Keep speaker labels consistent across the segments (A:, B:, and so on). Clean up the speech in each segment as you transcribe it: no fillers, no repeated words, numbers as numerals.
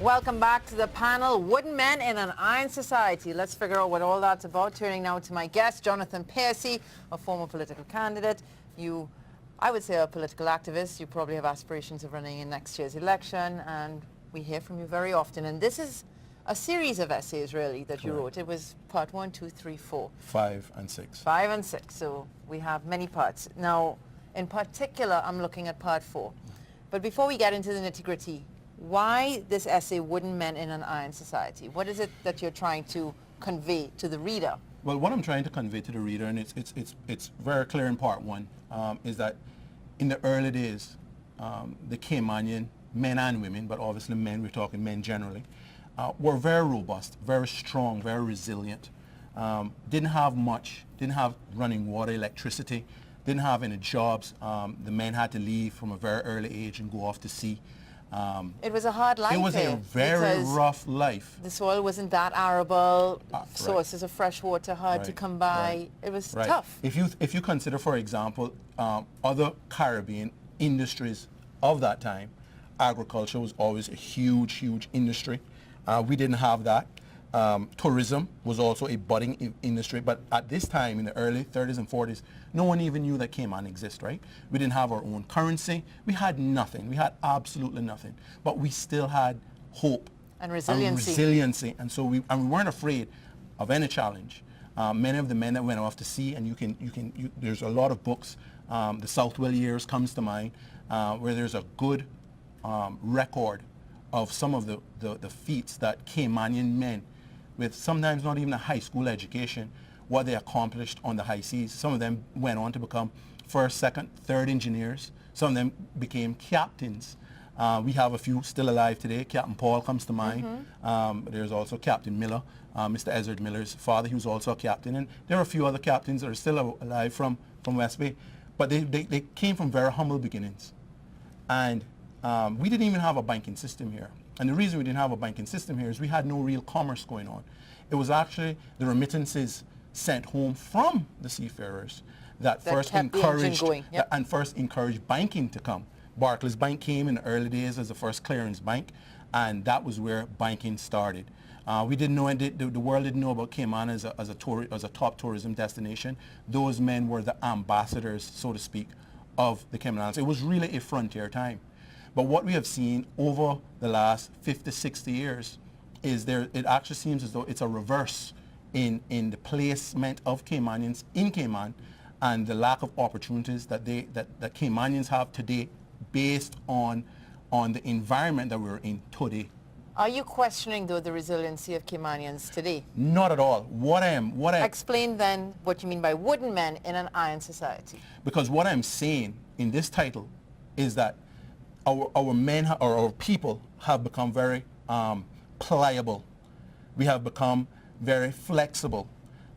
A: Welcome back to the panel, Wooden Men in an Iron Society. Let's figure out what all that's about. Turning now to my guest, Jonathan Piercy, a former political candidate. You, I would say, are a political activist. You probably have aspirations of running in next year's election, and we hear from you very often. And this is a series of essays, really, that you wrote. It was part 1, 2, 3, 4.
B: 5 and 6.
A: 5 and 6, so we have many parts. Now, in particular, I'm looking at part 4. But before we get into the nitty-gritty, why this essay, Wooden Men in an Iron Society? What is it that you're trying to convey to the reader?
B: Well, what I'm trying to convey to the reader, and it's very clear in part 1, is that in the early days, the Caymanian men and women, but obviously men, we're talking men generally, were very robust, very strong, very resilient. Didn't have much, didn't have running water, electricity, didn't have any jobs. The men had to leave from a very early age and go off to sea.
A: It was a hard life.
B: It was a very rough life.
A: The soil wasn't that arable. Sources of fresh water hard to come by. It was tough.
B: If you consider, for example, other Caribbean industries of that time, agriculture was always a huge industry. We didn't have that. Tourism was also a budding industry, but at this time in the early 30s and 40s, no one even knew that Cayman exists, right? We didn't have our own currency. We had nothing. We had absolutely nothing. But we still had hope
A: and resiliency.
B: And so we weren't afraid of any challenge. Many of the men that went off to sea, and there's a lot of books. The Southwell years comes to mind, where there's a good record of some of the feats that Caymanian men, with sometimes not even a high school education, what they accomplished on the high seas. Some of them went on to become first, second, third engineers. Some of them became captains. We have a few still alive today. Captain Paul comes to mind. There's also Captain Miller, Mr. Ezard Miller's father. He was also a captain. And there are a few other captains that are still alive from West Bay. But they came from very humble beginnings. And we didn't even have a banking system here. And the reason we didn't have a banking system here is we had no real commerce going on. It was actually the remittances sent home from the seafarers that first encouraged and first encouraged banking to come. Barclays Bank came in the early days as the first clearance bank, and that was where banking started. We didn't know, the world didn't know about Cayman as a top tourism destination. Those men were the ambassadors, so to speak, of the Cayman Islands. It was really a frontier time. But what we have seen over the last 50, 60 years is it actually seems as though it's a reverse in the placement of Caymanians in Cayman and the lack of opportunities that Caymanians have today based on the environment that we're in today.
A: Are you questioning, though, the resiliency of Caymanians today?
B: Not at all.
A: Explain then what you mean by wooden men in an iron society.
B: Because what I'm saying in this title is that our men or our people have become very pliable. We have become very flexible.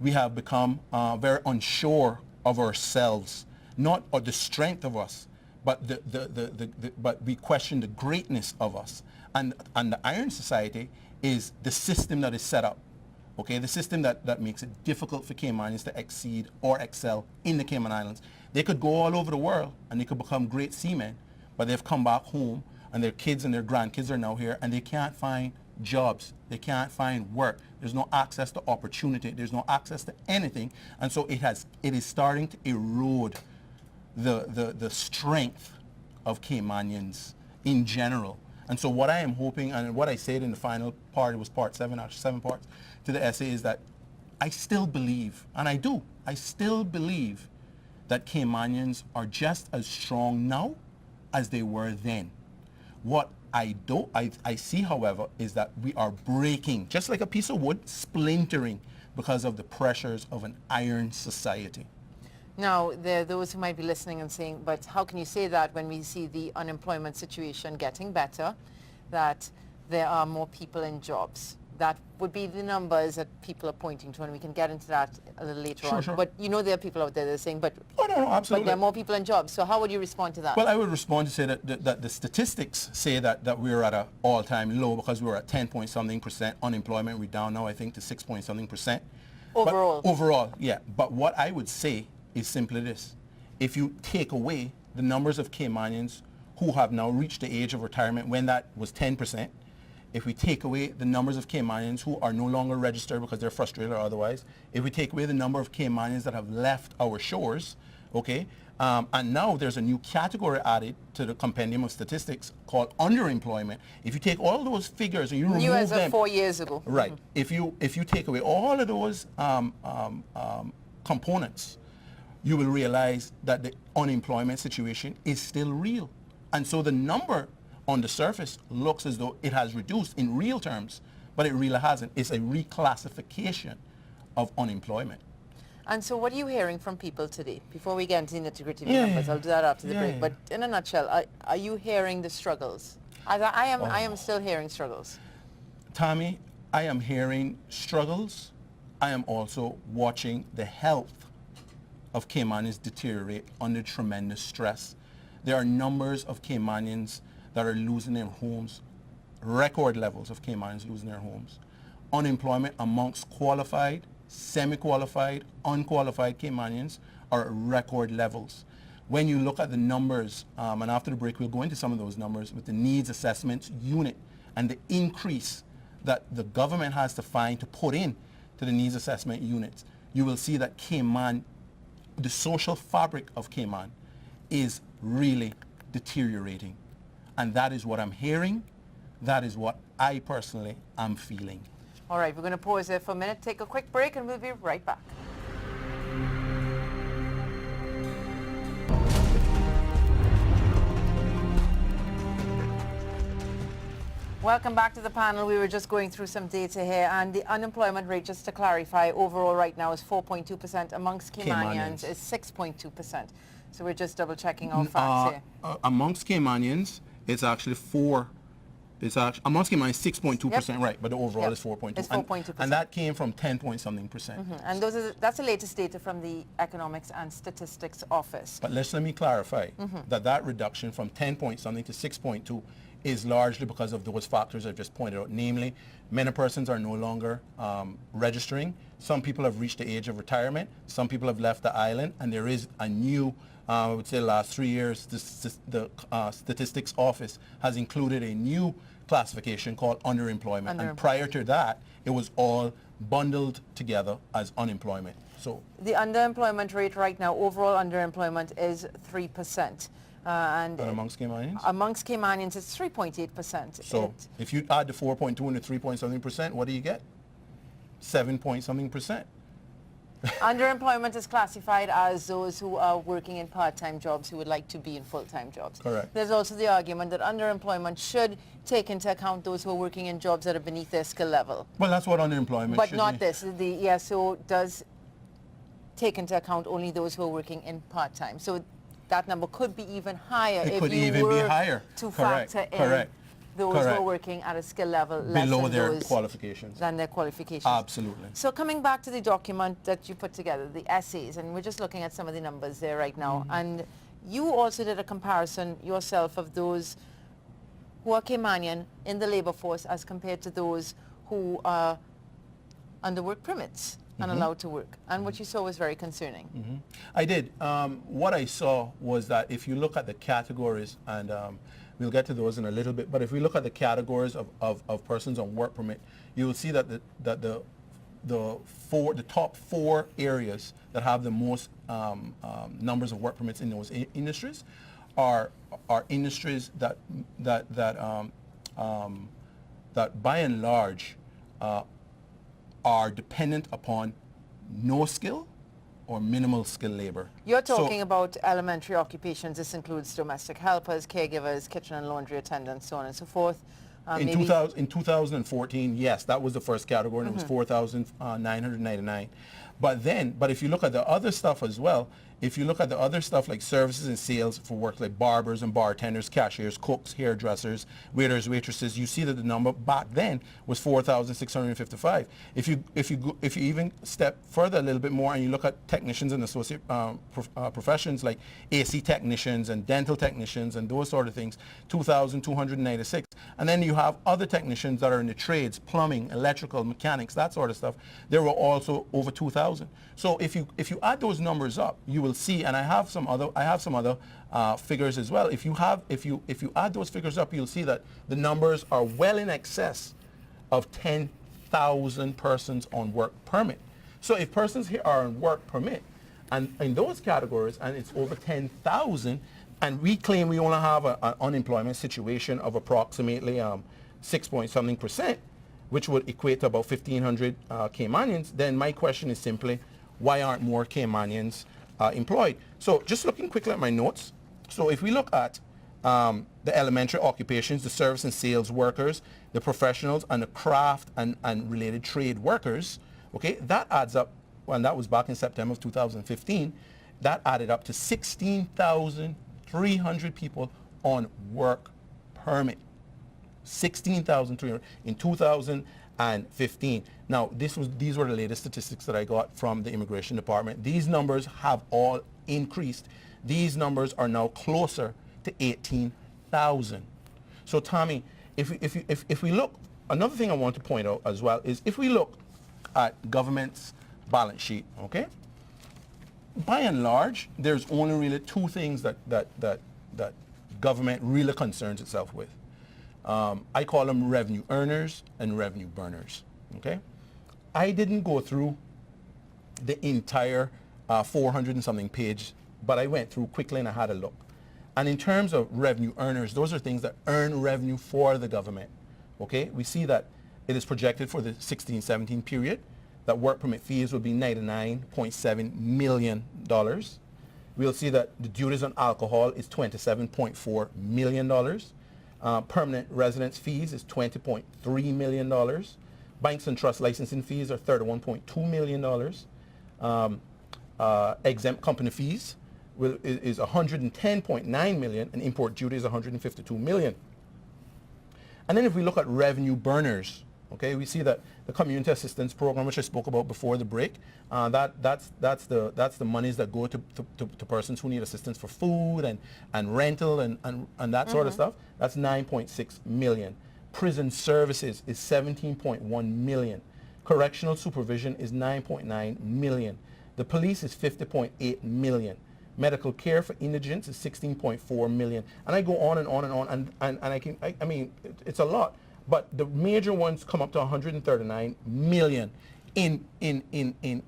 B: We have become very unsure of ourselves, not of the strength of us, but but we question the greatness of us. And the Iron Society is the system that is set up. Okay, the system that makes it difficult for Caymanians to exceed or excel in the Cayman Islands. They could go all over the world and they could become great seamen, but they've come back home and their kids and their grandkids are now here and they can't find jobs. They can't find work. There's no access to opportunity. There's no access to anything. And so it is starting to erode the strength of Caymanians in general. And so what I am hoping, and what I said in the final part, it was part 7, actually 7 parts to the essay, is that I still believe, and I still believe that Caymanians are just as strong now as they were then. What I see, however, is that we are breaking, just like a piece of wood, splintering because of the pressures of an iron society.
A: Now, there are those who might be listening and saying, but how can you say that when we see the unemployment situation getting better, that there are more people in jobs? That would be the numbers that people are pointing to, and we can get into that a little later on.
B: Sure.
A: But you know there are people out there that are saying, but,
B: no, absolutely.
A: But there are more people in jobs. So how would you respond to that?
B: Well, I would respond to say that the statistics say that we're at an all-time low because we were at 10-point-something% unemployment. We're down now, I think, to 6-point-something%.
A: Overall?
B: Overall, yeah. But what I would say is simply this. If you take away the numbers of Caymanians who have now reached the age of retirement when that was 10%, if we take away the numbers of Caymanians who are no longer registered because they're frustrated or otherwise, if we take away the number of Caymanians that have left our shores, okay, and now there's a new category added to the compendium of statistics called underemployment. If you take all those figures and you remove
A: New as
B: them,
A: of 4 years ago.
B: right? If you take away all of those components, you will realize that the unemployment situation is still real, and so the number on the surface looks as though it has reduced in real terms, but it really hasn't. It's a reclassification of unemployment.
A: And so what are you hearing from people today? Before we get into the nitty-gritty numbers, I'll do that after the break. But in a nutshell, are you hearing the struggles? I am still hearing struggles.
B: Tommy, I am hearing struggles. I am also watching the health of Caymanians deteriorate under tremendous stress. There are numbers of Caymanians that are losing their homes, record levels of Caymanians losing their homes. Unemployment amongst qualified, semi-qualified, unqualified Caymanians are at record levels. When you look at the numbers, and after the break we'll go into some of those numbers with the needs assessment unit and the increase that the government has to find to put in to the needs assessment units, you will see that Cayman, the social fabric of Cayman, is really deteriorating. And that is what I'm hearing. That is what I personally am feeling.
A: All right, we're going to pause there for a minute, take a quick break, and we'll be right back. Welcome back to the panel. We were just going through some data here, and the unemployment rate, just to clarify, overall right now is 4.2%. Amongst Caymanians is 6.2%. So we're just double checking our facts here.
B: Amongst Caymanians, it's actually amongst Caymanians 6.2%, right? But the overall is 4.2.
A: It's 4.2%.
B: And that came from 10 point something percent.
A: And that's the latest data from the Economics and Statistics Office.
B: But let me clarify that reduction from 10 point something to 6.2 is largely because of those factors I've just pointed out. Namely, many persons are no longer registering. Some people have reached the age of retirement. Some people have left the island, and there is a new, I would say the last 3 years, the Statistics Office has included a new classification called underemployment. And prior to that, it was all bundled together as unemployment. So
A: the underemployment rate right now, overall underemployment is 3%. And
B: amongst Caymanians?
A: Amongst Caymanians, it's 3.8%.
B: So if you add the 4.2 and the 3 point something percent, what do you get? 7 point something percent.
A: Underemployment is classified as those who are working in part-time jobs who would like to be in full-time jobs.
B: Correct.
A: There's also the argument that underemployment should take into account those who are working in jobs that are beneath their skill level.
B: Well, that's what underemployment
A: But
B: should
A: not
B: be.
A: this. The ESO does take into account only those who are working in part-time. So that number could be even higher
B: It
A: if
B: could
A: you
B: even
A: were
B: be higher.
A: to
B: Correct.
A: factor in
B: Correct.
A: those who are
B: Correct.
A: working at a skill level less
B: Below
A: than
B: their
A: those
B: qualifications.
A: than their qualifications.
B: Absolutely.
A: So coming back to the document that you put together, the essays, and we're just looking at some of the numbers there right now, and you also did a comparison yourself of those who are Caymanian in the labor force as compared to those who are under work permits and allowed to work. And what you saw was very concerning.
B: I did. What I saw was that if you look at the categories, and we'll get to those in a little bit, but if we look at the categories of persons on work permit, you will see that the top 4 areas that have the most numbers of work permits in those industries are industries that by and large are dependent upon no skill or minimal skill labor.
A: You're talking about elementary occupations. This includes domestic helpers, caregivers, kitchen and laundry attendants, so on and so forth.
B: In 2014, yes, that was the first category, and it was 4,999. But if you look at the other stuff as well, if you look at the other stuff like services and sales for work like barbers and bartenders, cashiers, cooks, hairdressers, waiters, waitresses, you see that the number back then was 4,655. If you even step further a little bit more and you look at technicians and associate professions like AC technicians and dental technicians and those sort of things, 2,296. And then you have other technicians that are in the trades, plumbing, electrical, mechanics, that sort of stuff. There were also over 2,000. 18,000. So if you add those numbers up, you will see, and I have some other figures as well. If you add those figures up, you'll see that the numbers are well in excess of 10,000 persons on work permit. So if persons here are on work permit, and in those categories, and it's over 10,000, and we claim we only have an unemployment situation of approximately 6 point something percent, which would equate to about 1,500 Caymanians, then my question is simply, why aren't more Caymanians employed? So just looking quickly at my notes. So if we look at the elementary occupations, the service and sales workers, the professionals, and the craft and related trade workers, okay, that adds up, and that was back in September of 2015, that added up to 16,300 people on work permit. 16,300 in 2015. Now, these were the latest statistics that I got from the Immigration Department. These numbers have all increased. These numbers are now closer to 18,000. So, Tommy, if we look, another thing I want to point out as well is if we look at government's balance sheet, okay, by and large, there's only really two things that government really concerns itself with. I call them revenue earners and revenue burners, okay? I didn't go through the entire 400 and something page, but I went through quickly and I had a look. And in terms of revenue earners, those are things that earn revenue for the government, okay? We see that it is projected for the 16-17 period that work permit fees will be $99.7 million. We'll see that the duties on alcohol is $27.4 million. Permanent residence fees is $20.3 million. Banks and trust licensing fees are $31.2 million. Exempt company fees is $110.9 million, and import duty is $152 million. And then if we look at revenue burners, okay, we see that the community assistance program, which I spoke about before the break, that's the monies that go to persons who need assistance for food and rental and that sort of stuff. That's $9.6 million. Prison services is $17.1 million. Correctional supervision is $9.9 million. The police is $50.8 million. Medical care for indigents is $16.4 million. And I go on and on and on, and I mean, it's a lot. But the major ones come up to $139 million in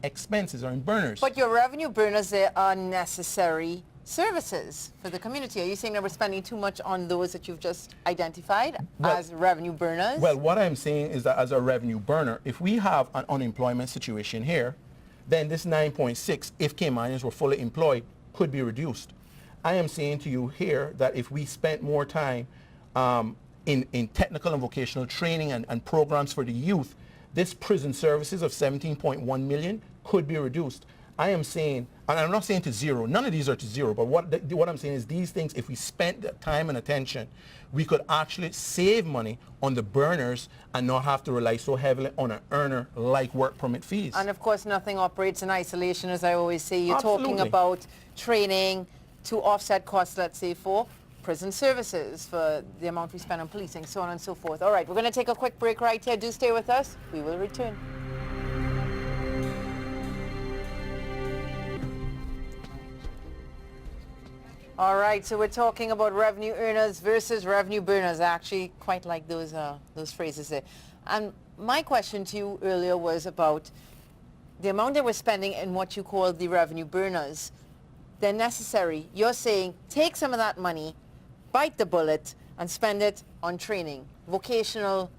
B: expenses or in burners.
A: But your revenue burners, they are necessary services for the community. Are you saying that we're spending too much on those that you've just identified as revenue burners?
B: Well, what I'm saying is that as a revenue burner, if we have an unemployment situation here, then this 9.6, if Caymanians were fully employed, could be reduced. I am saying to you here that if we spent more time in technical and vocational training and programs for the youth, this prison services of 17.1 million could be reduced. I am saying, and I'm not saying to zero, none of these are to zero, but what I'm saying is these things, if we spent the time and attention, we could actually save money on the burners and not have to rely so heavily on an earner like work permit fees.
A: And of course, nothing operates in isolation, as I always say. You're
B: Absolutely.
A: talking about training to offset costs, let's say, for prison services, for the amount we spend on policing, so on and so forth. All right, we're going to take a quick break right here. Do stay with us. We will return. All right, so we're talking about revenue earners versus revenue burners. I actually quite like those phrases there. And my question to you earlier was about the amount that we're spending in what you call the revenue burners. They're necessary. You're saying take some of that money, bite the bullet, and spend it on training, vocational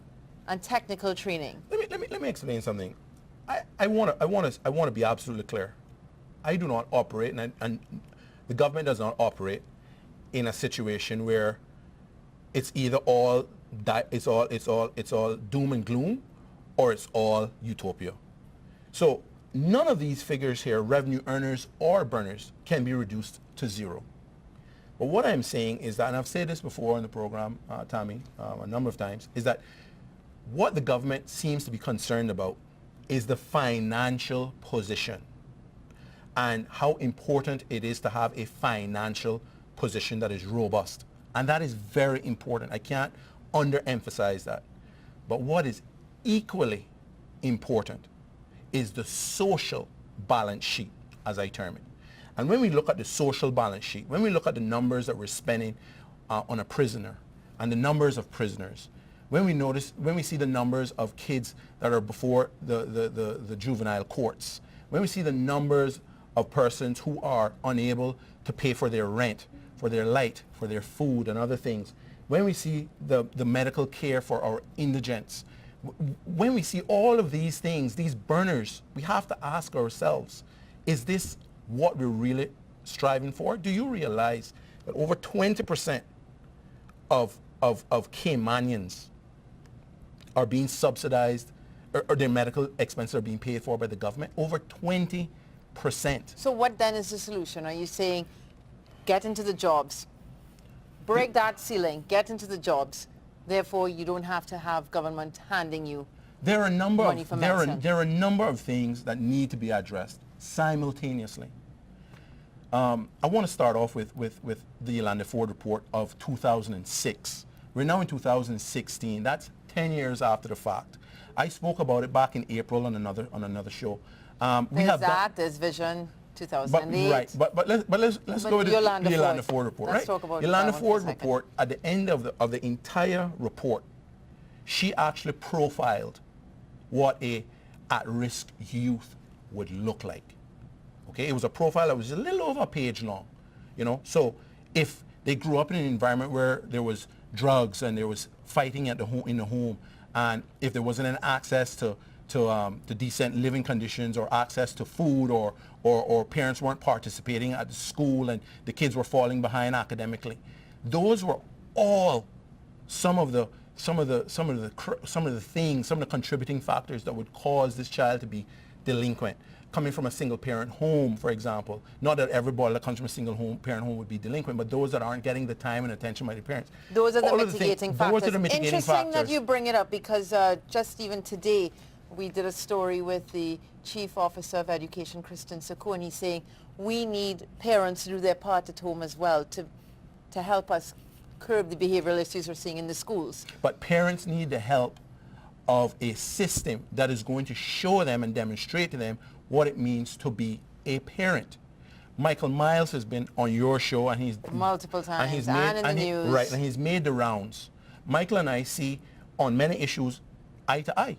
A: and technical training.
B: Let me explain something. I want to be absolutely clear. I do not operate, and the government does not operate in a situation where it's either all doom and gloom, or it's all utopia. So none of these figures here, revenue earners or burners, can be reduced to zero. But what I'm saying is that, and I've said this before in the program, Tommy, a number of times, is that what the government seems to be concerned about is the financial position and how important it is to have a financial position that is robust. And that is very important. I can't underemphasize that. But what is equally important is the social balance sheet, as I term it. And when we look at the social balance sheet, when we look at the numbers that we're spending on a prisoner and the numbers of prisoners, when we see the numbers of kids that are before the juvenile courts, when we see the numbers of persons who are unable to pay for their rent, for their light, for their food and other things, when we see the medical care for our indigents, when we see all of these things, these burners, we have to ask ourselves, is this what we're really striving for? Do you realize that over 20% of Caymanians are being subsidized, or their medical expenses are being paid for by the government? Over 20%.
A: So what then is the solution? Are you saying get into the jobs, break that ceiling, get into the jobs, therefore you don't have to have government handing you
B: there are a number
A: money
B: of
A: for medicine?
B: there are a number of things that need to be addressed simultaneously. I want to start off with the Yolanda Ford report of 2006. We're now in 2016. That's 10 years after the fact. I spoke about it back in April on another show.
A: There's Vision 2008.
B: But let's go with the Yolanda Ford report.
A: Let's talk about
B: Yolanda
A: that
B: Ford
A: for a second.
B: report, at the end of the entire report, she actually profiled what a at-risk youth would look like. Okay, it was a profile that was a little over a page long, you know. So if they grew up in an environment where there was drugs and there was fighting in the home, and if there wasn't an access to decent living conditions or access to food, or parents weren't participating at the school and the kids were falling behind academically, those were all some of the contributing factors that would cause this child to be delinquent. Coming from a single parent home, for example, not that everybody that comes from a single parent home would be delinquent, but those that aren't getting the time and attention by the parents.
A: Those are the mitigating factors.
B: Those are the mitigating
A: Interesting
B: factors.
A: that you bring it up, because just even today we did a story with the Chief Officer of Education, Kristen Sako, and he's saying we need parents to do their part at home as well to help us curb the behavioral issues we're seeing in the schools.
B: But parents need the help of a system that is going to show them and demonstrate to them what it means to be a parent. Michael Miles has been on your show, and he's
A: multiple times, and in the news.
B: Right, and he's made the rounds. Michael and I see on many issues eye to eye,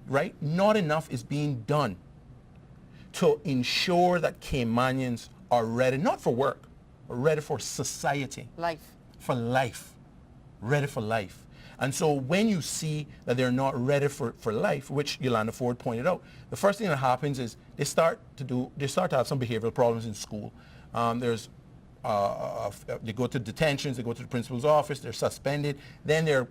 B: right? Not enough is being done to ensure that Caymanians are ready, not for work, but ready for society.
A: Life.
B: For life. Ready for life. And so when you see that they're not ready for life, which Yolanda Ford pointed out, the first thing that happens is they start to have some behavioral problems in school. They go to detentions, they go to the principal's office, they're suspended, then they're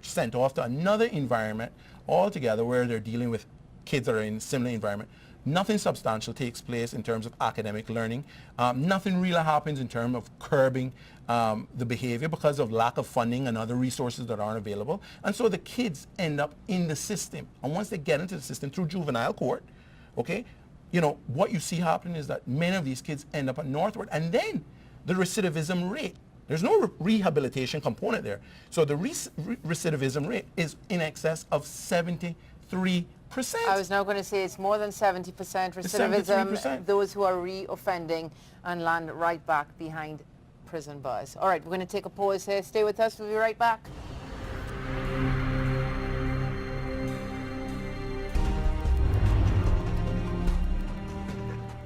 B: sent off to another environment altogether where they're dealing with kids that are in a similar environment. Nothing substantial takes place in terms of academic learning. Nothing really happens in terms of curbing the behavior because of lack of funding and other resources that aren't available. And so the kids end up in the system. And once they get into the system through juvenile court, okay, you know, what you see happening is that many of these kids end up at Northward. And then the recidivism rate, there's no rehabilitation component there. So the recidivism rate is in excess of 73%.
A: I was now going to say it's more than 70% recidivism,
B: 73%.
A: Those who are re-offending and land right back behind prison bars. All right, we're going to take a pause here. Stay with us. We'll be right back.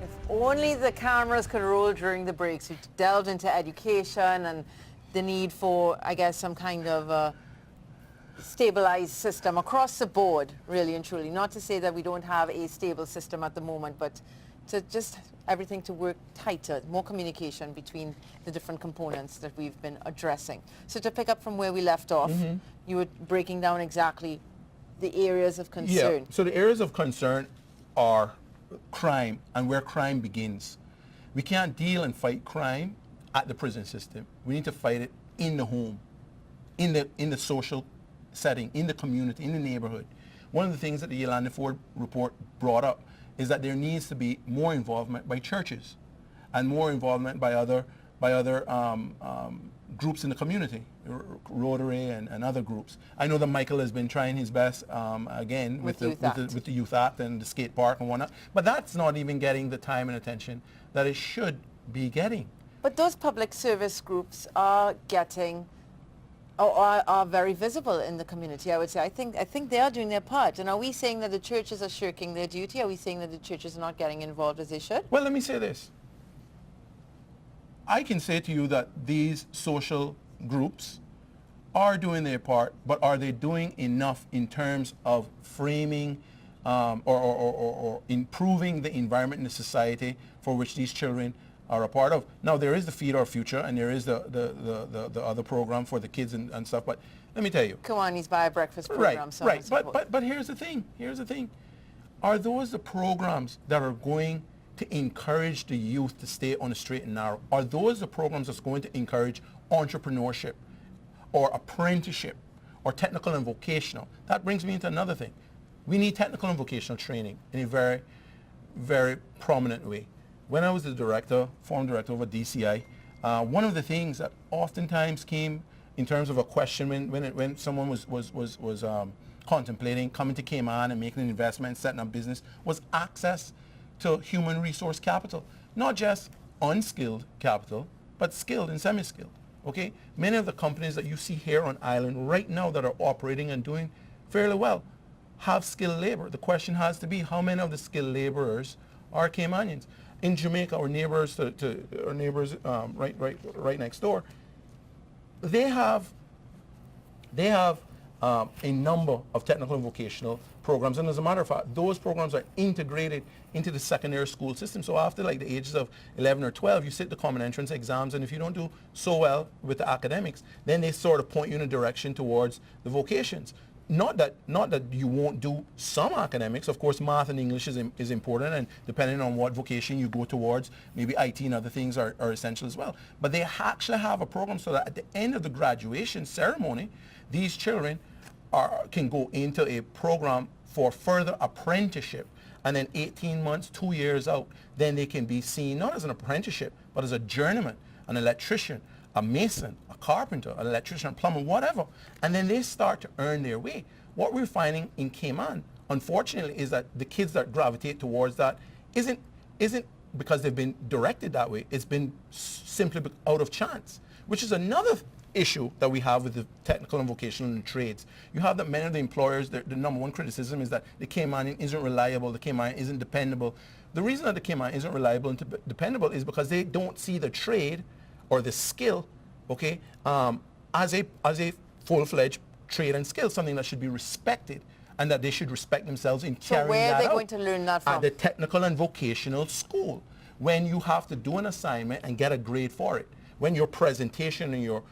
A: If only the cameras could roll during the breaks. We delved into education and the need for, I guess, some kind of stabilized system across the board, really and truly. Not to say that we don't have a stable system at the moment, but to just everything to work tighter, more communication between the different components that we've been addressing. So to pick up from where we left off, you were breaking down exactly the areas of concern.
B: Yeah, so the areas of concern are crime and where crime begins. We can't deal and fight crime at the prison system. We need to fight it in the home, in the social setting, in the community, in the neighborhood. One of the things that the Yolanda Ford report brought up is that there needs to be more involvement by churches and more involvement by other groups in the community, Rotary and other groups. I know that Michael has been trying his best, again, with the Youth Act and the skate park and whatnot, but that's not even getting the time and attention that it should be getting.
A: But those public service groups are getting, or are very visible in the community, I would say. I think they are doing their part. And are we saying that the churches are shirking their duty? Are we saying that the churches are not getting involved as they should?
B: Well, let me say this. I can say to you that these social groups are doing their part, but are they doing enough in terms of framing or improving the environment in the society for which these children are a part of? Now, there is the Feed Our Future, and there is the other program for the kids and stuff, but let me tell you.
A: Kiwani's Buy a Breakfast program.
B: Right,
A: so
B: right. But here's the thing. Here's the thing. Are those the programs that are going to encourage the youth to stay on the straight and narrow? Are those the programs that's going to encourage entrepreneurship or apprenticeship or technical and vocational? That brings me into another thing. We need technical and vocational training in a very, very prominent way. When I was the former director of a DCI, one of the things that oftentimes came in terms of a question when someone was contemplating coming to Cayman and making an investment, setting up business, was access to human resource capital. Not just unskilled capital, but skilled and semi-skilled. Okay? Many of the companies that you see here on island right now that are operating and doing fairly well have skilled labor. The question has to be, how many of the skilled laborers are Caymanians? In Jamaica, our neighbors right next door, they have a number of technical and vocational programs, and as a matter of fact, those programs are integrated into the secondary school system. So after like the ages of 11 or 12, you sit the common entrance exams, and if you don't do so well with the academics, then they sort of point you in a direction towards the vocations. Not that you won't do some academics. Of course, math and English is important, and depending on what vocation you go towards, maybe IT and other things are essential as well. But they actually have a program so that at the end of the graduation ceremony, these children can go into a program for further apprenticeship, and then 18 months, 2 years out, then they can be seen not as an apprenticeship, but as a journeyman, an electrician, a mason, a carpenter, an electrician, a plumber, whatever, and then they start to earn their way. What we're finding in Cayman, unfortunately, is that the kids that gravitate towards that isn't because they've been directed that way. It's been simply out of chance, which is another issue that we have with the technical and vocational and trades. You have that many of the employers, the number one criticism is that the Caymanian isn't reliable, the Caymanian isn't dependable. The reason that the Caymanian isn't reliable and dependable is because they don't see the trade or the skill, okay, as a full-fledged trade and skill, something that should be respected, and that they should respect themselves in carrying that out.
A: So where are they going to learn that from?
B: At the technical and vocational school, when you have to do an assignment and get a grade for it. When your presentation and your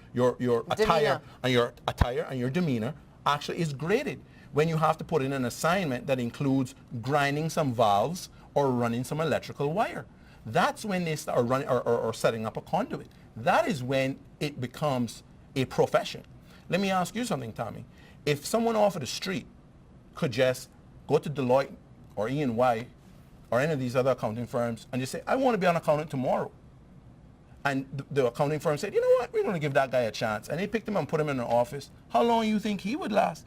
B: attire and your demeanor actually is graded. When you have to put in an assignment that includes grinding some valves or running some electrical wire. That's when they start running or setting up a conduit. That is when it becomes a profession. Let me ask you something, Tommy. If someone off of the street could just go to Deloitte or E&Y or any of these other accounting firms and just say, I want to be an accountant tomorrow. And the accounting firm said, you know what, we're going to give that guy a chance. And they picked him and put him in an office. How long do you think he would last?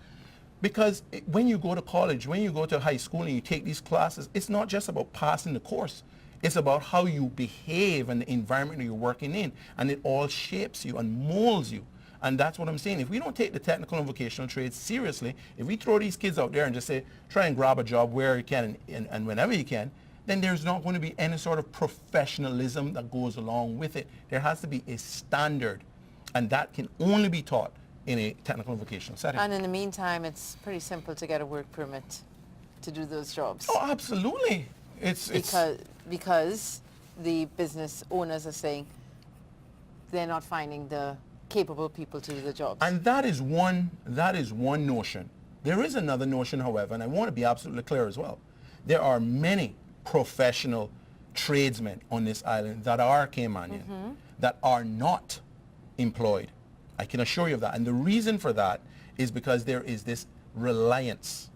B: Because when you go to college, when you go to high school and you take these classes, it's not just about passing the course. It's about how you behave and the environment that you're working in. And it all shapes you and molds you. And that's what I'm saying. If we don't take the technical and vocational trades seriously, if we throw these kids out there and just say, try and grab a job where you can and whenever you can, then there's not going to be any sort of professionalism that goes along with it. There has to be a standard, and that can only be taught in a technical and vocational setting.
A: And in the meantime, it's pretty simple to get a work permit to do those jobs.
B: Oh, absolutely.
A: Because the business owners are saying they're not finding the capable people to do the jobs.
B: And that is one notion. There is another notion, however, and I want to be absolutely clear as well. There are many professional tradesmen on this island that are Caymanian, that are not employed. I can assure you of that. And the reason for that is because there is this reliance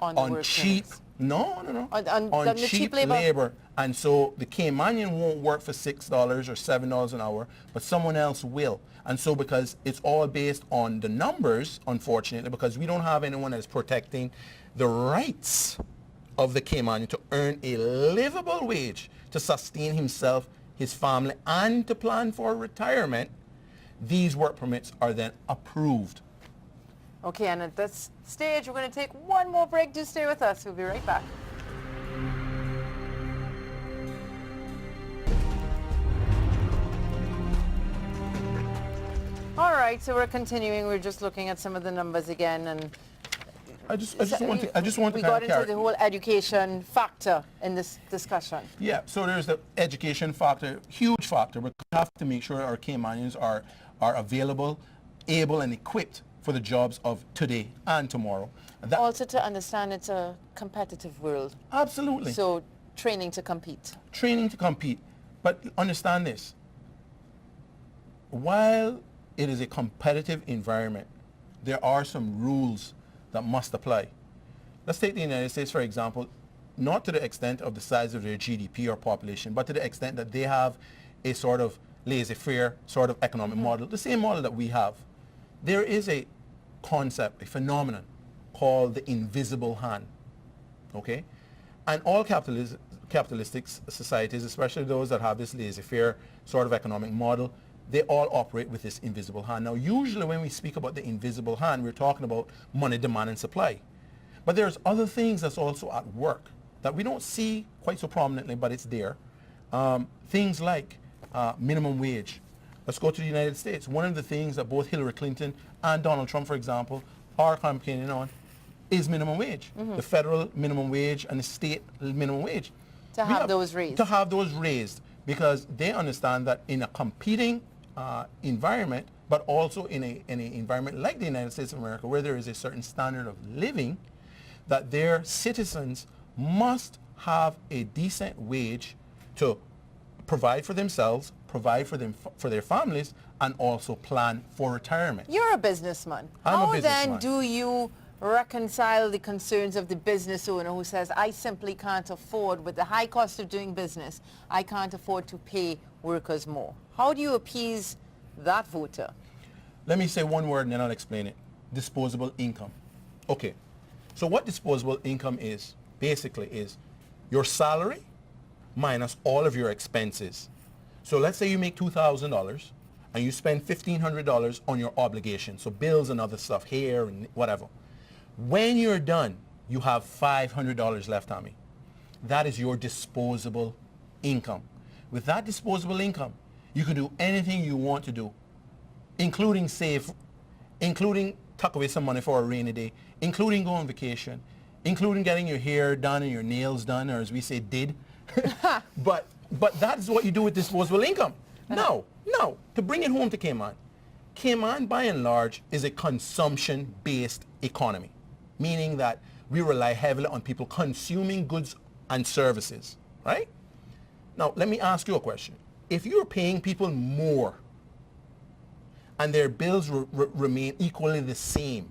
B: on cheap No.
A: On the cheap labor?
B: And so the Caymanian won't work for $6 or $7 an hour, but someone else will. And so because it's all based on the numbers, unfortunately, because we don't have anyone that's protecting the rights of the Caymanian to earn a livable wage to sustain himself, his family, and to plan for retirement, these work permits are then approved.
A: Okay, and at this stage, we're going to take one more break. Do stay with us. We'll be right back. All right, so we're continuing. We're just looking at some of the numbers again, and
B: I just want to
A: we got into the whole education factor in this discussion.
B: Yeah, so there's the education factor, huge factor. We have to make sure our Caymanians are available, able, and equipped for the jobs of today and tomorrow. And
A: also to understand it's a competitive world.
B: Absolutely.
A: So training to compete.
B: Training to compete. But understand this. While it is a competitive environment, there are some rules that must apply. Let's take the United States, for example, not to the extent of the size of their GDP or population, but to the extent that they have a sort of laissez-faire sort of economic model, the same model that we have. There is a concept, a phenomenon called the invisible hand, okay? And all capitalistic societies, especially those that have this laissez-faire sort of economic model, they all operate with this invisible hand. Now, usually when we speak about the invisible hand, we're talking about money, demand, and supply. But there's other things that's also at work that we don't see quite so prominently, but it's there. Things like minimum wage. Let's go to the United States. One of the things that both Hillary Clinton and Donald Trump, for example, are campaigning on is minimum wage. The federal minimum wage and the state minimum wage.
A: To have those raised.
B: To have those raised, because they understand that in a competing environment, but also in an environment like the United States of America, where there is a certain standard of living, that their citizens must have a decent wage to provide for themselves, provide for their families, and also plan for retirement.
A: You're a businessman.
B: I'm a businessman.
A: How then do you reconcile the concerns of the business owner who says, I simply can't afford, with the high cost of doing business, I can't afford to pay workers more? How do you appease that voter?
B: Let me say one word and then I'll explain it. Disposable income. Okay, so what disposable income is, basically, is your salary minus all of your expenses. So let's say you make $2,000 and you spend $1,500 on your obligations, so bills and other stuff, hair and whatever. When you're done, you have $500 left, Tommy. That is your disposable income. With that disposable income, you can do anything you want to do, including save, including tuck away some money for a rainy day, including go on vacation, including getting your hair done and your nails done, or as we say, did. But that is what you do with disposable income. No, to bring it home to Cayman. Cayman, by and large, is a consumption-based economy, meaning that we rely heavily on people consuming goods and services, right? Now, let me ask you a question. If you're paying people more and their bills remain equally the same,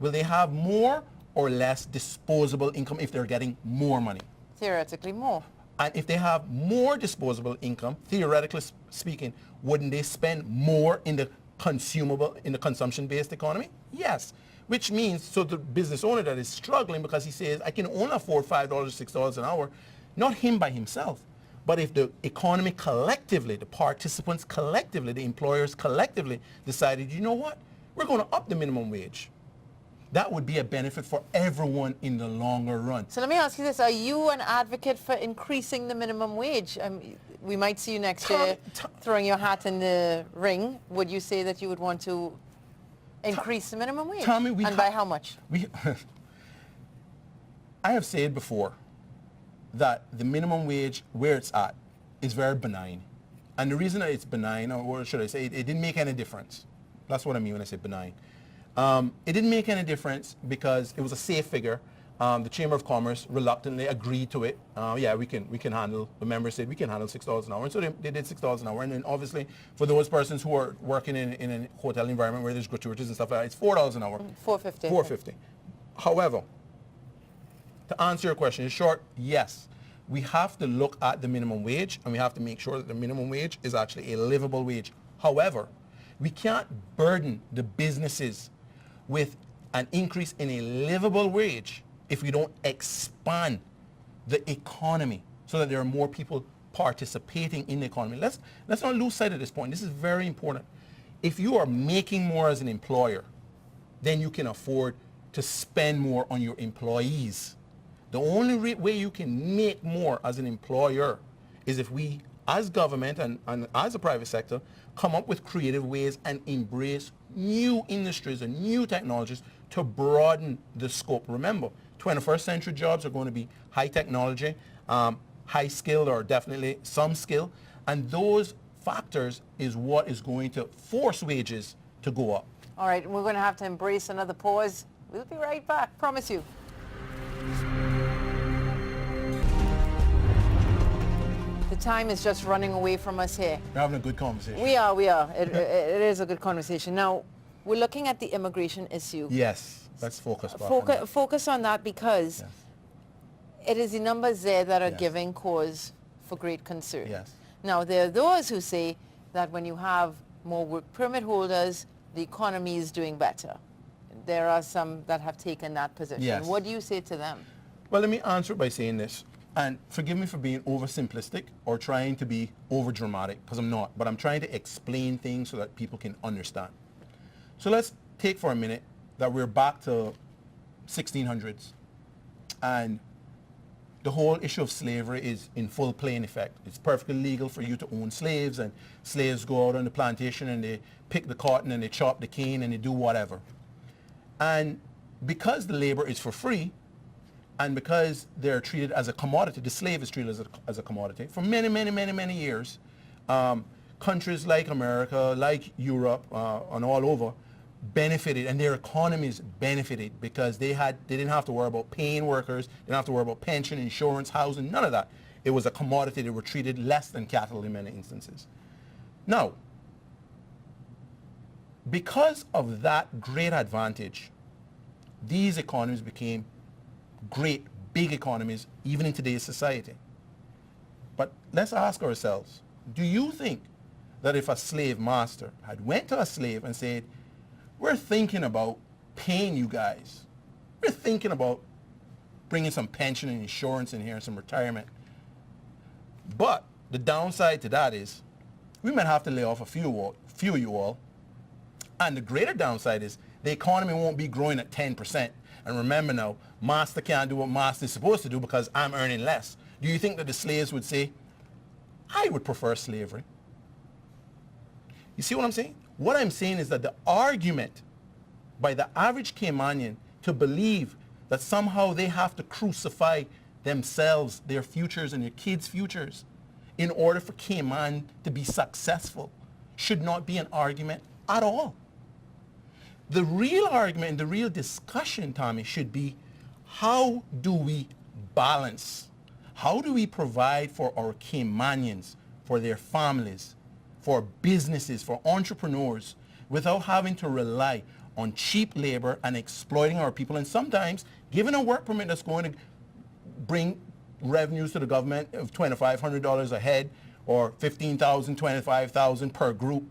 B: will they have more or less disposable income if they're getting more money?
A: Theoretically more.
B: And if they have more disposable income, theoretically speaking, wouldn't they spend more in the consumption-based economy? Yes. Which means, so the business owner that is struggling because he says, I can only afford $5, $6 an hour, not him by himself, but if the economy collectively, the participants collectively, the employers collectively decided, you know what, we're going to up the minimum wage. That would be a benefit for everyone in the longer run.
A: So let me ask you this. Are you an advocate for increasing the minimum wage? We might see you next year throwing your hat in the ring. Would you say that you would want to increase the minimum wage? And by how much?
B: I have said before that the minimum wage, where it's at, is very benign. And the reason that it's benign, or should I say, it didn't make any difference. That's what I mean when I say benign. It didn't make any difference because it was a safe figure. The Chamber of Commerce reluctantly agreed to it. Yeah, we can handle, the members said we can handle $6 an hour. And so they did $6 an hour. And then obviously for those persons who are working in a hotel environment where there's gratuities and stuff like that, it's $4 an hour.
A: $4.50.
B: $4.50. However, To answer your question, in short, yes. We have to look at the minimum wage, and we have to make sure that the minimum wage is actually a livable wage. However, we can't burden the businesses with an increase in a livable wage if we don't expand the economy so that there are more people participating in the economy. Let's not lose sight of this point. This is very important. If you are making more as an employer, then you can afford to spend more on your employees. The only way you can make more as an employer is if we, as government and as a private sector, come up with creative ways and embrace new industries and new technologies to broaden the scope. Remember, 21st century jobs are going to be high technology, high skilled, or definitely some skill, and those factors is what is going to force wages to go up.
A: All right, we're going to have to embrace another pause. We'll be right back, promise you. The time is just running away from us here.
B: We're having a good conversation.
A: We are. It is a good conversation. Now, we're looking at the immigration issue.
B: Yes, let's focus back on that.
A: Focus on that because
B: Yes.
A: it is the numbers there that are
B: Yes.
A: giving cause for great concern.
B: Yes.
A: Now, there are those who say that when you have more work permit holders, the economy is doing better. There are some that have taken that position.
B: Yes.
A: What do you say to them?
B: Well, let me answer it by saying this. And forgive me for being oversimplistic or trying to be overdramatic, because I'm not. But I'm trying to explain things so that people can understand. So let's take for a minute that we're back to 1600s. And the whole issue of slavery is in full play in effect. It's perfectly legal for you to own slaves, and slaves go out on the plantation and they pick the cotton and they chop the cane and they do whatever. And because the labor is for free, and because they're treated as a commodity, the slave is treated as a commodity, for many, many, many, many years, countries like America, like Europe, and all over, benefited, and their economies benefited because they didn't have to worry about paying workers, they didn't have to worry about pension, insurance, housing, none of that. It was a commodity. They were treated less than cattle in many instances. Now, because of that great advantage, these economies became great, big economies, even in today's society. But let's ask ourselves, do you think that if a slave master had went to a slave and said, we're thinking about paying you guys, we're thinking about bringing some pension and insurance in here and some retirement, but the downside to that is we might have to lay off a few of you all, and the greater downside is the economy won't be growing at 10%. And remember now, master can't do what master is supposed to do because I'm earning less. Do you think that the slaves would say, I would prefer slavery? You see what I'm saying? What I'm saying is that the argument by the average Caymanian to believe that somehow they have to crucify themselves, their futures, and their kids' futures in order for Cayman to be successful should not be an argument at all. The real argument and the real discussion, Tommy, should be how do we balance? How do we provide for our Caymanians, for their families, for businesses, for entrepreneurs, without having to rely on cheap labor and exploiting our people, and sometimes giving a work permit that's going to bring revenues to the government of $2,500 a head or $15,000, $25,000 per group,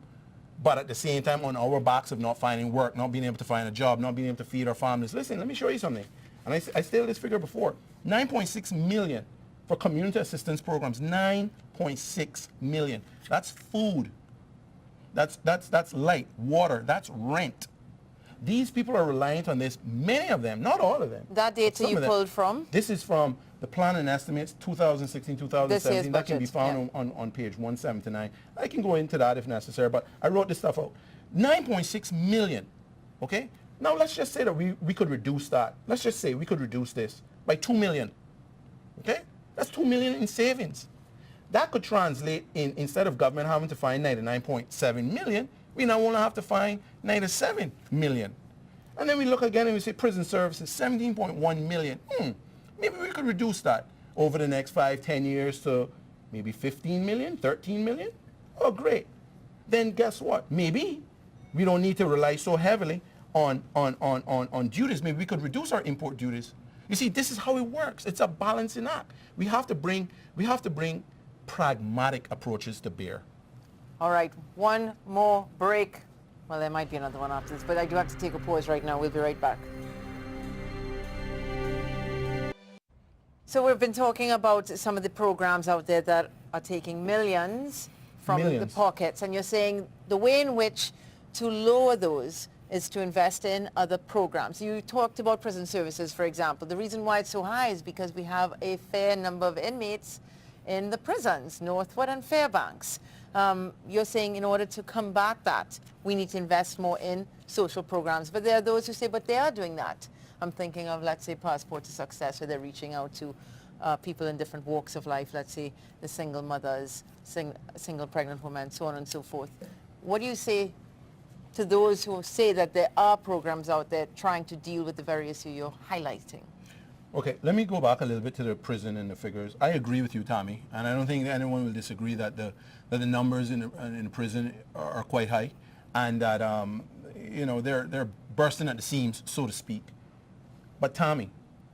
B: but at the same time on our backs of not finding work, not being able to find a job, not being able to feed our families. Listen, let me show you something. And I stated this figure before. 9.6 million for community assistance programs. 9.6 million. That's food. That's light, water, that's rent. These people are reliant on this, many of them, not all of them.
A: That data you pulled from?
B: This is from the Plan and Estimates 2016, 2017. That can be found on page 179. I can go into that if necessary, but I wrote this stuff out. 9.6 million, okay? Now let's just say that we could reduce that. Let's just say we could reduce this by 2 million, okay? That's 2 million in savings. That could translate in, instead of government having to find 99.7 million, we now only have to find 97 million. And then we look again and we say prison services, 17.1 million. Maybe we could reduce that over the next 5, 10 years to maybe 15 million, 13 million. Oh, great. Then guess what? Maybe we don't need to rely so heavily on duties. Maybe we could reduce our import duties You see, this is how it works. It's a balancing act. We have to bring pragmatic approaches to bear.
A: All right, one more break. Well, there might be another one after this, but I do have to take a pause right now. We'll be right back. So we've been talking about some of the programs out there that are taking millions from the pockets, and you're saying the way in which to lower those is to invest in other programs. You talked about prison services, for example. The reason why it's so high is because we have a fair number of inmates in the prisons, Northwood and Fairbanks. You're saying in order to combat that, we need to invest more in social programs. But there are those who say, but they are doing that. I'm thinking of, let's say, Passport to Success, where they're reaching out to people in different walks of life, let's say the single mothers, single pregnant women, so on and so forth. What do you say to those who say that there are programs out there trying to deal with the very issue you're highlighting?
B: Okay, let me go back a little bit to the prison and the figures. I agree with you, Tommy, and I don't think anyone will disagree that the numbers in the prison are quite high, and that you know, they're bursting at the seams, so to speak. But Tommy,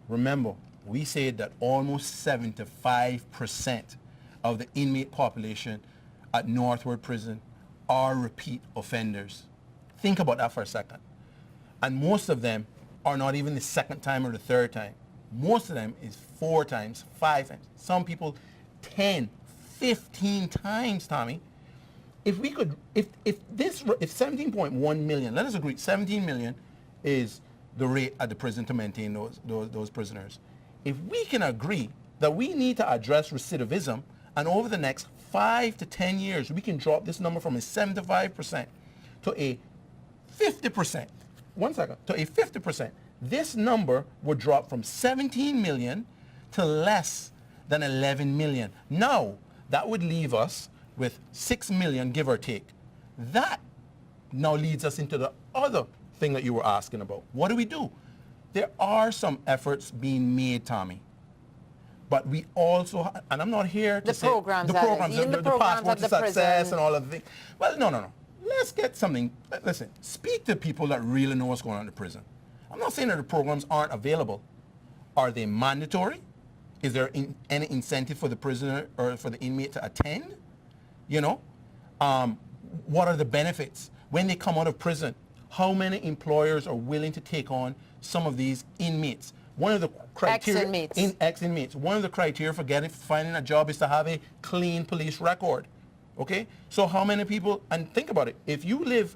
B: remember, we said that almost 75% of the inmate population at Northwood Prison are repeat offenders. Think about that for a second. And most of them are not even the second time or the third time. Most of them is 4 times, 5 times. Some people 10, 15 times, Tommy. If we could, if 17.1 million, let us agree, 17 million is the rate at the prison to maintain those prisoners. If we can agree that we need to address recidivism, and over the next 5 to 10 years, we can drop this number from a 75% to a 50%. One second, to a 50%. This number would drop from 17 million to less than 11 million. Now, that would leave us with 6 million, give or take. That now leads us into the other thing that you were asking about. What do we do? There are some efforts being made, Tommy. But we also, and I'm not here to say the programs, the Passport to Success and all of the things. Well, no. Let's get something. Listen, speak to people that really know what's going on in the prison. I'm not saying that the programs aren't available. Are they mandatory? Is there any incentive for the prisoner or for the inmate to attend? You know, what are the benefits when they come out of prison? How many employers are willing to take on some of these inmates? One of the criteria, ex-inmates. One of the criteria for finding a job is to have a clean police record. Okay, so how many people? And think about it. If you live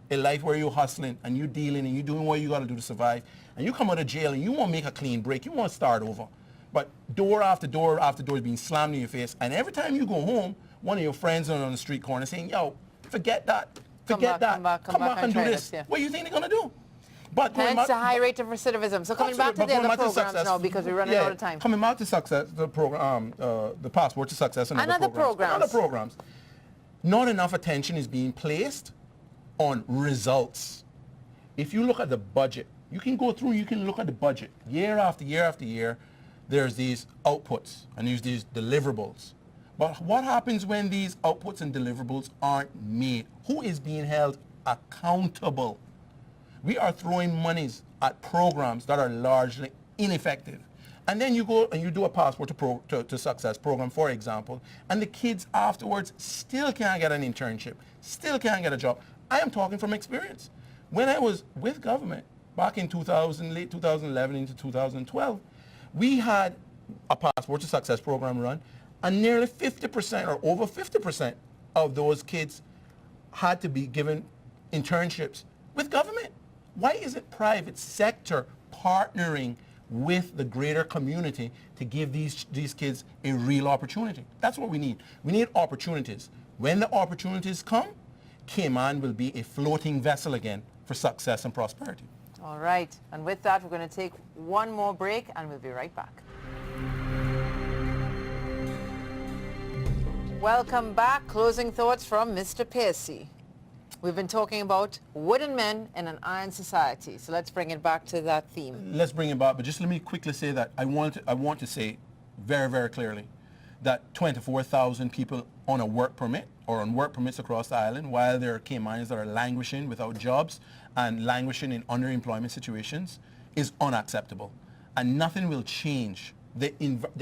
B: a life where you're hustling and you're dealing and you're doing what you got to do to survive, and you come out of jail and you want to make a clean break, you want to start over, but door after door after door is being slammed in your face, and every time you go home, one of your friends are on the street corner saying, "Yo, forget that, come back and do this." Yeah. What do you think they're gonna do? But
A: hence a high rate of recidivism. So coming back to the other programs now, because we're running out of time.
B: Coming back to success, the program, the Passport to Success and other programs. Not enough attention is being placed on results. If you look at the budget, you can go through, you can look at the budget. Year after year after year, there's these outputs and there's these deliverables. But what happens when these outputs and deliverables aren't made? Who is being held accountable? We are throwing monies at programs that are largely ineffective. And then you go and you do a Passport to Success program, for example, and the kids afterwards still can't get an internship, still can't get a job. I am talking from experience. When I was with government back in late 2011 into 2012, we had a Passport to Success program run, and nearly 50% or over 50% of those kids had to be given internships with government. Why isn't private sector partnering with the greater community to give these kids a real opportunity? That's what we need. We need opportunities. When the opportunities come, Cayman will be a floating vessel again for success and prosperity.
A: All right. And with that, we're going to take one more break, and we'll be right back. Welcome back. Closing thoughts from Mr. Piercy. We've been talking about wooden men in an iron society. So let's bring it back to that theme.
B: Let's bring it back, but just let me quickly say that I want to say very, very clearly that 24,000 people on a work permit or on work permits across the island, while there are Caymanians that are languishing without jobs and languishing in underemployment situations, is unacceptable. and nothing will change. The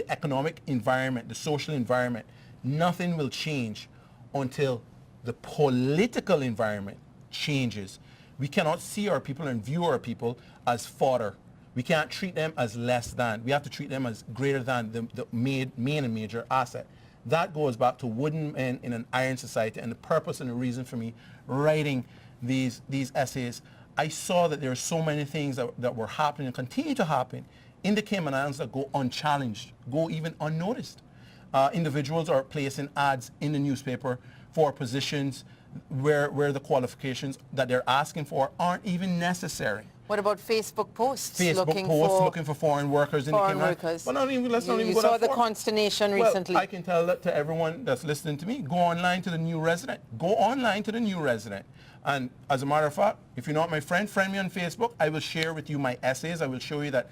B: economic environment, the social environment, nothing will change until the political environment changes. We cannot see our people and view our people as fodder. We can't treat them as less than. We have to treat them as greater than the main and major asset. That goes back to wooden men in an iron society, and the purpose and the reason for me writing these essays. I saw that there are so many things that were happening and continue to happen in the Cayman Islands that go unchallenged, go even unnoticed. Individuals are placing ads in the newspaper for positions where the qualifications that they're asking for aren't even necessary.
A: What about Facebook posts?
B: Looking for foreign workers in the Cayman Islands. But let's not even go that far.
A: You saw the consternation recently.
B: Well, I can tell that to everyone that's listening to me. Go online to the New Resident. Go online to the New Resident. And as a matter of fact, if you're not my friend me on Facebook. I will share with you my essays. I will show you that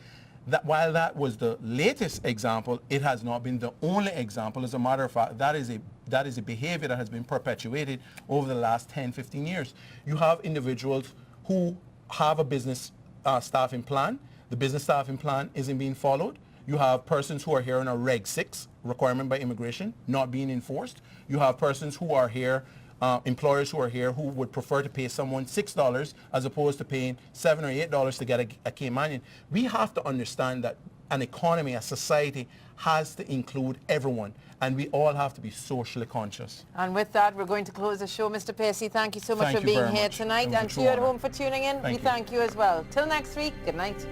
B: while that was the latest example, it has not been the only example. As a matter of fact, that is a behavior that has been perpetuated over the last 10, 15 years. You have individuals who have a business staffing plan. The business staffing plan isn't being followed. You have persons who are here on a Reg 6 requirement by immigration not being enforced. You have persons who are here, employers who are here who would prefer to pay someone $6 as opposed to paying $7 or $8 to get a Caymanian. We have to understand that an economy, a society, has to include everyone, and we all have to be socially conscious.
A: And with that, we're going to close the show. Mr. Pacey, thank you so much for being here tonight, and to you at home for tuning in. We thank you as well. Till next week, good night.